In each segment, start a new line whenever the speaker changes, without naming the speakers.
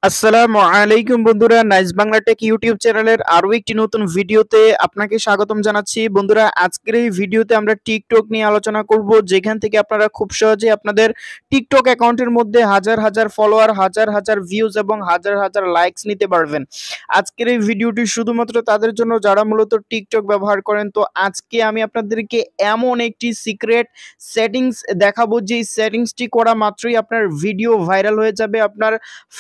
আসসালামু আলাইকুম বন্ধুরা, নাইস বাংলা টেক ইউটিউব চ্যানেলের আরো একটি নতুন ভিডিওতে আপনাকে স্বাগতম জানাচ্ছি। বন্ধুরা, আজকের এই ভিডিওতে আমরা টিকটক নিয়ে আলোচনা করব, যেখান থেকে আপনারা খুব সহজে আপনাদের টিকটক অ্যাকাউন্টের মধ্যে হাজার হাজার ফলোয়ার, হাজার হাজার ভিউজ এবং হাজার হাজার লাইকস নিতে পারবেন। আজকের এই ভিডিওটি শুধুমাত্র তাদের জন্য যারা মূলত টিকটক ব্যবহার করেন। তো আজকে আমি আপনাদেরকে এমন একটি সিক্রেট সেটিংস দেখাবো, যে সেটিংসটি করা মাত্রই আপনার ভিডিও ভাইরাল হয়ে যাবে, আপনার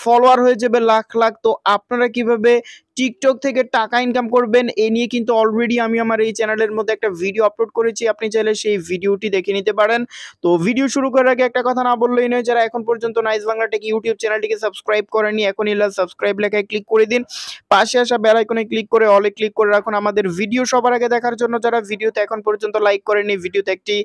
ফলোয়ার হয়ে যাবে লাখ লাখ। তো আপনারা কিভাবে টিকটক থেকে টাকা ইনকাম করবেন এ নিয়ে কিন্তু অলরেডি আমি আমার এই চ্যানেলের মধ্যে একটা ভিডিও আপলোড করেছি, আপনি চাইলে সেই ভিডিওটি দেখে নিতে পারেন। তো ভিডিও শুরু করার আগে একটা কথা না বললেই নয়, যারা এখন পর্যন্ত নাইস বাংলা টেক ইউটিউব চ্যানেলটিকে সাবস্ক্রাইব করেননি, এখনই সাবস্ক্রাইব লেখায় ক্লিক করে দিন, পাশে আসা বেল আইকনে ক্লিক করে অলে ক্লিক করে রাখুন আমাদের ভিডিও সবার আগে দেখার জন্য। যারা ভিডিওতে এখন পর্যন্ত লাইক করেননি, ভিডিওতে একটি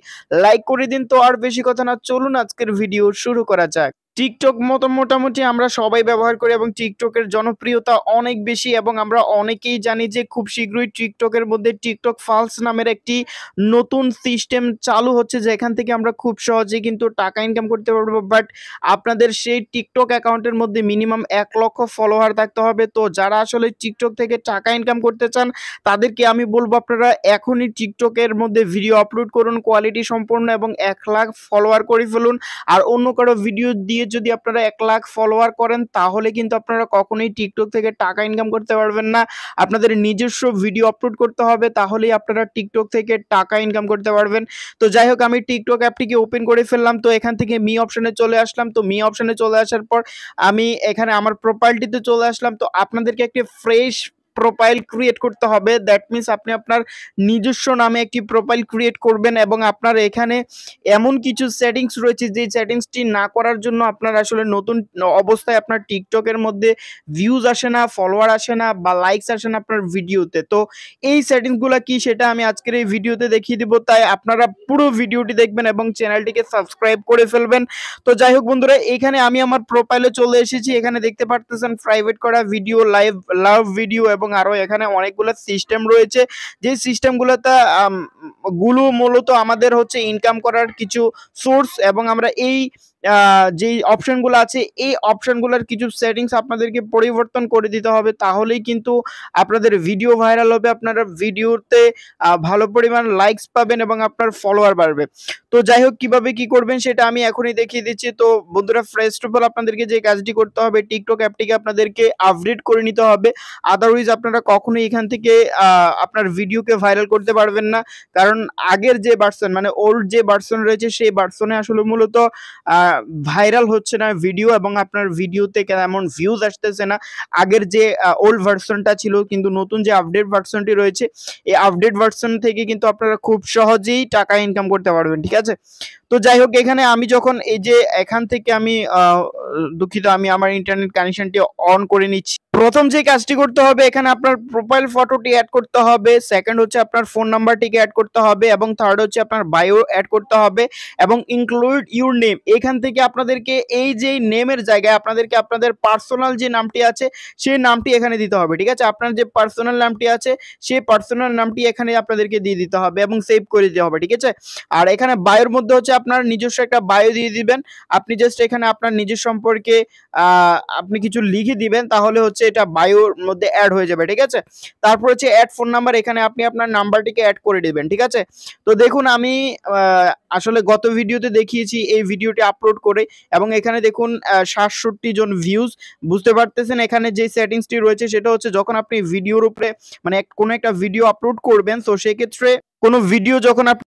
লাইক করে দিন। তো আর বেশি কথা না, চলুন আজকের ভিডিও শুরু করা যাক। টিকটক মোটামুটি আমরা সবাই ব্যবহার করি এবং টিকটকের জনপ্রিয়তা অনেক বেশি, এবং আমরা অনেকেই জানি যে খুব শীঘ্রই টিকটকের মধ্যে টিকটক ফালস নামের একটি নতুন সিস্টেম চালু হচ্ছে, যেখান থেকে আমরা খুব সহজেই কিন্তু টাকা ইনকাম করতে পারবো। বাট আপনাদের সেই টিকটক অ্যাকাউন্টের মধ্যে মিনিমাম 1 লক্ষ ফলোয়ার থাকতে হবে। তো যারা আসলে টিকটক থেকে টাকা ইনকাম করতে চান, তাদেরকে আমি বলবো আপনারা এখনই টিকটকের মধ্যে ভিডিও আপলোড করুন কোয়ালিটি সম্পন্ন, এবং 1 লাখ ফলোয়ার করে ফেলুন। আর অন্য কারো ভিডিও দিয়ে যদি আপনারা 1 লাখ ফলোয়ার করেন, তাহলে কিন্তু আপনারা কখনোই টিকটক থেকে টাকা ইনকাম করতে পারবেন না। আপনাদের নিজস্ব ভিডিও আপলোড করতে হবে, তাহলেই আপনারা টিকটক থেকে টাকা ইনকাম করতে পারবেন। তো যাই হোক, আমি টিকটক অ্যাপটিকে ওপেন করে ফেললাম। তো এখান থেকে মি অপশনে চলে আসলাম। তো মি অপশনে চলে আসার পর আমি এখানে আমার প্রোফাইলটিতে চলে আসলাম। তো আপনাদেরকে একটি ফ্রেশ প্রোফাইল ক্রিয়েট করতে হবে। দ্যাট মিনস আপনি আপনার নিজস্ব নামে একটি প্রোফাইল ক্রিয়েট করবেন, এবং আপনার এখানে এমন কিছু সেটিংস রয়েছে যে সেটিংসটি না করার জন্য আপনার আসলে নতুন অবস্থায় আপনার টিকটকের মধ্যে ভিউজ আসে না, ফলোয়ার আসে না, বা লাইকস আসে না আপনার ভিডিওতে। তো এই সেটিংসগুলো কি, সেটা আমি আজকের এই ভিডিওতে দেখিয়ে দিব। তাই আপনারা পুরো ভিডিওটি দেখবেন এবং চ্যানেলটিকে সাবস্ক্রাইব করে ফেলবেন। তো যাই হোক বন্ধুরা, এখানে আমি আমার প্রোফাইলে চলে এসেছি। এখানে দেখতে পারতেছেন প্রাইভেট করা ভিডিও, লাইভ লাভ ভিডিও, এবং আরো এখানে অনেকগুলো সিস্টেম রয়েছে, যে সিস্টেমগুলোতে মূলত আমাদের হচ্ছে ইনকাম করার কিছু সোর্স, এবং আমরা এই যে অপশনগুলো আছে, এই অপশনগুলোর কিছু সেটিংস আপনাদেরকে পরিবর্তন করে দিতে হবে, তাহলেই কিন্তু আপনাদের ভিডিও ভাইরাল হবে, আপনারা ভিডিওতে ভালো পরিমাণ লাইকস পাবেন এবং আপনার ফলোয়ার বাড়বে। তো যাই হোক, কিভাবে কি করবেন সেটা আমি এখনই দেখিয়ে দিচ্ছি। তো বন্ধুরা, ফার্স্ট অফ অল আপনাদেরকে যে কাজটি করতে হবে, টিকটক অ্যাপটিকে আপনাদেরকে আপডেট করে নিতে হবে। আদারওয়াইজ আপনারা কখনোই এখান থেকে আপনার ভিডিওকে ভাইরাল করতে পারবেন না। কারণ আগের যে ভার্সন, মানে ওল্ড যে ভার্সন রয়েছে, সেই ভার্সনে আসলে মূলত ভাইরাল হচ্ছে না ভিডিও, এবং আপনার ভিডিওতে কেমন ভিউজ আসতেছে না। আগের যে ওল্ড ভার্সনটা ছিল, কিন্তু নতুন যে আপডেট ভার্সনটি রয়েছে, এই আপডেট ভার্সন থেকে কিন্তু আপনারা খুব সহজেই টাকা ইনকাম করতে পারবেন। ঠিক আছে, তো যাই হোক, এখানে আমি যখন এই যে এখান থেকে আমি দুঃখিত, আমি আমার ইন্টারনেট কানেকশনটি অন করে নিচ্ছি। প্রথম যে কাজটি করতে হবে, এখানে আপনার প্রোফাইল ফটোটি অ্যাড করতে হবে, সেকেন্ড হচ্ছে আপনার ফোন নাম্বারটিকে অ্যাড করতে হবে, এবং থার্ড হচ্ছে আপনার বায়ো অ্যাড করতে হবে, এবং ইনক্লুড ইউর নেম। এখান থেকে আপনাদেরকে এই যে নেমের জায়গায় আপনাদেরকে আপনাদের পার্সোনাল যে নামটি আছে, সেই নামটি এখানে দিতে হবে। ঠিক আছে, আপনার যে পার্সোনাল নামটি আছে, সেই পার্সোনাল নামটি এখানে আপনাদেরকে দিয়ে দিতে হবে এবং সেভ করে দিতে হবে। ঠিক আছে, আর এখানে বায়োর মধ্যে হচ্ছে আপনার নিজস্ব একটা বায়ো দিয়ে দিবেন। আপনি জাস্ট এখানে আপনার নিজের সম্পর্কে আপনি কিছু লিখে দিবেন, তাহলে হচ্ছে এটা বায়োর মধ্যে অ্যাড হয়ে যাবে। ঠিক আছে, তারপর হচ্ছে অ্যাড ফোন নাম্বার, এখানে আপনি আপনার নাম্বারটিকে অ্যাড করে দিবেন। ঠিক আছে, তো দেখুন আমি আসলে গত ভিডিওতে দেখিয়েছি এই ভিডিওটি আপলোড করে, এবং এখানে দেখুন ৬৭ জন ভিউজ। বুঝতে পারতেছেন এখানে যে সেটিংসটি রয়েছে, সেটা হচ্ছে যখন আপনি ভিডিওর উপরে মানে কোনো একটা ভিডিও আপলোড করবেন, তো সেক্ষেত্রে কোনো ভিডিও যখন আপনি,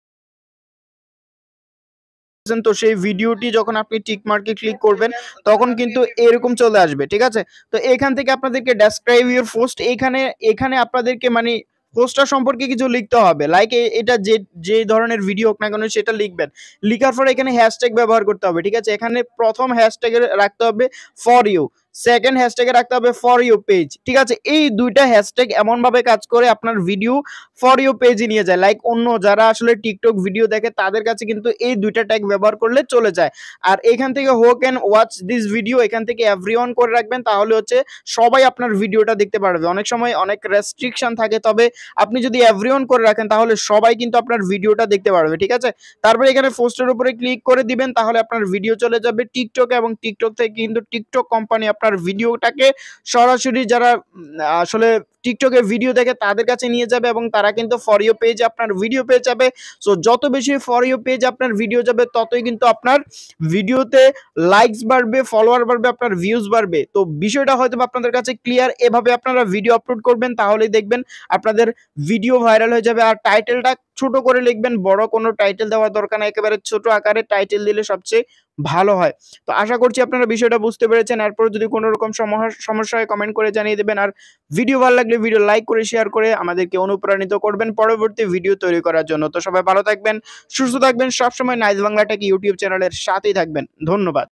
তো সেই ভিডিওটি যখন আপনি টিক মার্কে ক্লিক করবেন, তখন কিন্তু এরকম চলে আসবে। ঠিক আছে, তো এখান থেকে আপনাদেরকে ডেসক্রাইব ইউর পোস্ট, এখানে এখানে আপনাদেরকে মানে পোস্টটা সম্পর্কে কিছু লিখতে হবে। লাইক এটা যে যে ধরনের ভিডিও হোক না কেন, সেটা লিখবেন। লিখার পরে এখানে হ্যাশট্যাগ ব্যবহার করতে হবে। ঠিক আছে, এখানে প্রথম হ্যাশট্যাগে রাখতে হবে ফর ইউ, সেকেন্ড হ্যাশট্যাগে রাখতে হবে ফর ইউ পেজ। ঠিক আছে, এই দুইটা হ্যাশট্যাগ এমনভাবে কাজ করে আপনার ভিডিও ফর ইউ পেজে নিয়ে যায়। লাইক অন্য যারা আসলে টিকটক ভিডিও দেখে, তাদের কাছে কিন্তু এই দুইটা ট্যাগ ব্যবহার করলে চলে যায়। আর এখান থেকে হো ক্যান ওয়াচ দিস ভিডিও, এখান থেকে এভরিওয়ান করে রাখবেন, তাহলে হচ্ছে সবাই আপনার ভিডিওটা দেখতে পারবে। অনেক সময় অনেক রেস্ট্রিকশন থাকে, তবে আপনি যদি এভরিওয়ান করে রাখেন, তাহলে সবাই কিন্তু আপনার ভিডিওটা দেখতে পারবে। ঠিক আছে, তারপরে এখানে পোস্টের উপরে ক্লিক করে দিবেন, তাহলে আপনার ভিডিও চলে যাবে টিকটকে, এবং টিকটক থেকে কিন্তু টিকটক কোম্পানি আপনার ভিডিওটাকে সরাসরি যারা আসলে টিকটকে ভিডিও দেখে তাদের কাছে নিয়ে যাবে এবং তারা কিন্তু ফর ইউ পেজে আপনার ভিডিও পেয়ে যাবে। সো যত বেশি ফর ইউ পেজ আপনার ভিডিও যাবে ততই কিন্তু আপনার ভিডিওতে লাইকস বাড়বে, ফলোয়ার বাড়বে, আপনার ভিউজ বাড়বে। তো বিষয়টা হয়তো আপনাদের কাছে ক্লিয়ার। এভাবে আপনারা ভিডিও আপলোড করবেন, তাহলেই দেখবেন আপনাদের ভিডিও ভাইরাল হয়ে যাবে। আর টাইটেলটা ছোট করে লিখবেন, বড় কোনো টাইটেল দেওয়ার দরকার নাই, একেবারে ছোট আকারে টাইটেল দিলে সবচেয়ে ভালো হয়। তো আশা করছি আপনারা বিষয়টা বুঝতে পেরেছেন। এরপর যদি কোনো রকম সমস্যা হয় কমেন্ট করে জানিয়ে দেবেন। আর ভিডিও ভালো লাগলে ভিডিও লাইক করে শেয়ার করে আমাদেরকে অনুপ্রাণিত করবেন পরবর্তী ভিডিও তৈরি করার জন্য। তো সবাই ভালো থাকবেন, সুস্থ থাকবেন, সবসময় নাইস বাংলা টেক ইউটিউব চ্যানেলের সাথেই থাকবেন। ধন্যবাদ।